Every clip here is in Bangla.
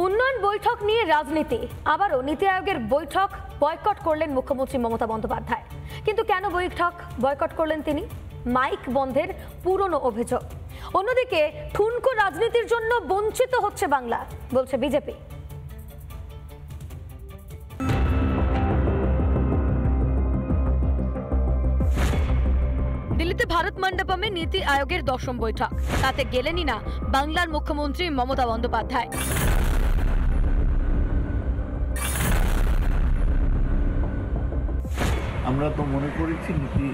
উন্নয়ন বৈঠক নিয়ে রাজনীতি, আবারও নীতি আয়োগের বৈঠক বয়কট করলেন মুখ্যমন্ত্রী মমতা বন্দ্যোপাধ্যায়। কিন্তু কেন বৈঠক বয়কট করলেন তিনি? মাইক বন্ধের পুরনো অভিযোগ। অন্যদিকে ঠুনকো রাজনীতির জন্য বঞ্চিত হচ্ছে বাংলা, বলছে বিজেপি। দিল্লিতে ভারত মণ্ডপমে নীতি আয়োগের 10ম বৈঠক, তাতে গেলেনই না বাংলার মুখ্যমন্ত্রী মমতা বন্দ্যোপাধ্যায়। আমরা তো মনে করেছি নীতি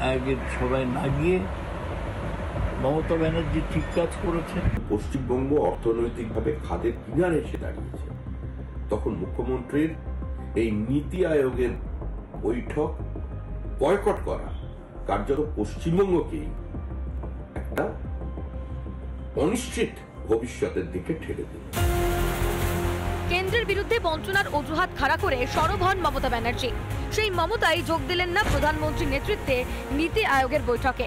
আয়োগের সবাই না গিয়ে মমতা ব্যানার্জি ঠিক কাজ করেছেন। পশ্চিমবঙ্গ অর্থনৈতিকভাবে খাদের কিনারে এসে দাঁড়িয়েছে, তখন মুখ্যমন্ত্রীর এই নীতি আয়োগের বৈঠক বয়কট করা কার্যত পশ্চিমবঙ্গকে একটা অনিশ্চিত ভবিষ্যতের দিকে ঠেলে দেবে। কেন্দ্রের বিরুদ্ধে বঞ্চনার অজুহাত খাড়া করে সরব হন মমতা ব্যানার্জি। সেই মমতাই যোগ দিলেন না প্রধানমন্ত্রীর নেতৃত্বে নীতি আয়োগের বৈঠকে।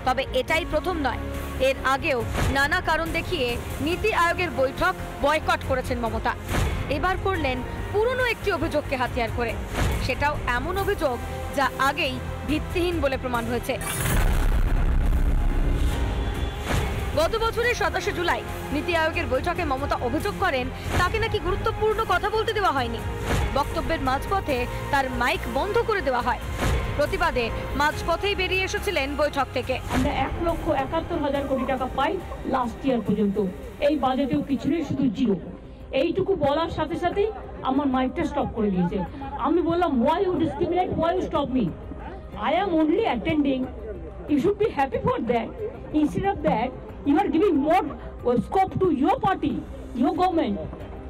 তবে এটাই প্রথম নয়, এর আগেও নানা কারণ দেখিয়ে নীতি আয়োগের বৈঠক বয়কট করেছেন মমতা। এবার করলেন পুরনো একটি অভিযোগকে হাতিয়ার করে, সেটাও এমন অভিযোগ যা আগেই ভিত্তিহীন বলে প্রমাণ হয়েছে। গত বছরের 27শে জুলাই নীতি আয়োগের বৈঠকে মমতা অভিযোগ করেন তাকে নাকি গুরুত্বপূর্ণ কথা বলতে দেওয়া হয়নি। বক্তব্যের মাঝপথে তার মাইক বন্ধ করে দেওয়া হয়। প্রতিবাদে মাঝপথেই বেরিয়ে এসেছিলেন বৈঠক থেকে। আমরা 1,71,000 কোটি টাকা পাই লাস্ট ইয়ার পর্যন্ত, এই বাজেটেও কিছু নেই, শুধু জিরো। এইটুকু বলার সাথে সাথে আমার মাইকটা স্টপ করে দিয়েছে। আমি বললাম, why you discriminate, why you stop me? I am only attending. You should be happy for that. Instead of that, you are giving more scope to your party, your government,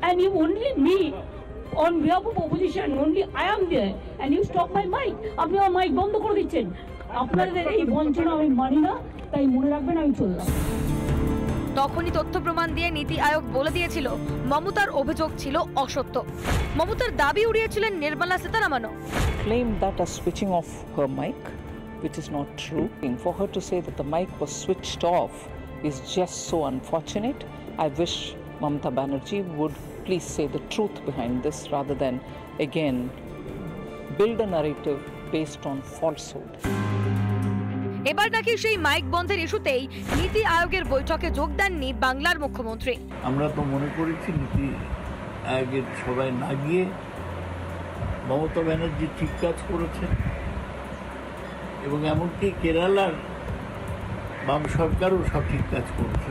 and you only me on behalf of opposition, only I am there, and you stop my mic. আপনি আমার মাইক বন্ধ করে দিচ্ছেন। আপনাদের এই বঞ্চনা আমি মানি না, তাই মনে রাখবেন আমি চললাম। তখনই তথ্য প্রমাণ দিয়ে নীতি আয়োগ বলে দিয়েছিল মমতার অভিযোগ ছিল অসত্য। মমতার দাবি উড়িয়েছিলেন Nirmala সীতারামনও। Claim that as switching off her mic, which is not true. For her to say that the mic was switched off is just so unfortunate. I wish Mamata Banerjee would please say the truth behind this rather than again build a narrative based on falsehood. এবার নাকি সেই মাইক বন্ধের ইস্যুতেই নীতি আয়োগের বৈঠকে যোগ দেননি বাংলার মুখ্যমন্ত্রী। আমরা তো মনে করেছি নীতি আয়োগের সবাই না গিয়ে মমতা ব্যানার্জি ঠিক কাজ করেছেন, এবং এমনকি কেরালার বাম সরকারও সঠিক কাজ করেছে।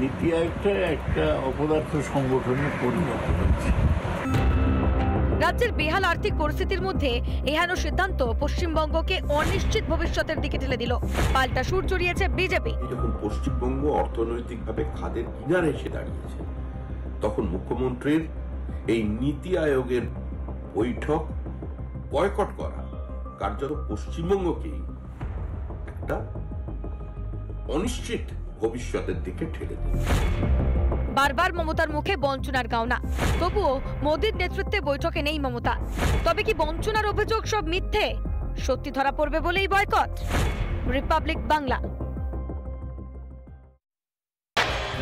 নীতি আয়োগটা একটা অপদার্থ সংগঠনে পরিণত হচ্ছে। রাজ্যের বেহাল আর্থিক পরিস্থিতির মধ্যে এহেন সিদ্ধান্ত পশ্চিমবঙ্গকে অনিশ্চিত ভবিষ্যতের দিকে ঠেলে দিল। পাল্টা সুর চড়িয়েছে বিজেপি। যখন পশ্চিমবঙ্গ অর্থনৈতিকভাবে খাদের কিনারে এসে দাঁড়িয়েছে, তখন মুখ্যমন্ত্রীর এই নীতি আয়োগের বৈঠক বয়কট করা কার্যত পশ্চিমবঙ্গকে একটা অনিশ্চিত ভবিষ্যতের দিকে ঠেলে দেবে। বারবার মমতার মুখে বঞ্চনার গাওনা, তবুও মোদির নেতৃত্বে বৈঠকে নেই মমতা। তবে কি বঞ্চনার অভিযোগ সব মিথ্যে? সত্যি ধরা পড়বে বলেই বয়কট? রিপাবলিক বাংলা।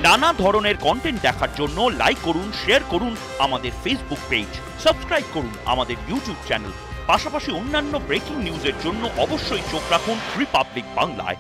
নানা ধরনের কন্টেন্ট দেখার জন্য লাইক করুন, শেয়ার করুন আমাদের ফেসবুক পেজ, সাবস্ক্রাইব করুন আমাদের ইউটিউব চ্যানেল। পাশাপাশি অন্যান্য ব্রেকিং নিউজের জন্য অবশ্যই চোখ রাখুন রিপাবলিক বাংলায়।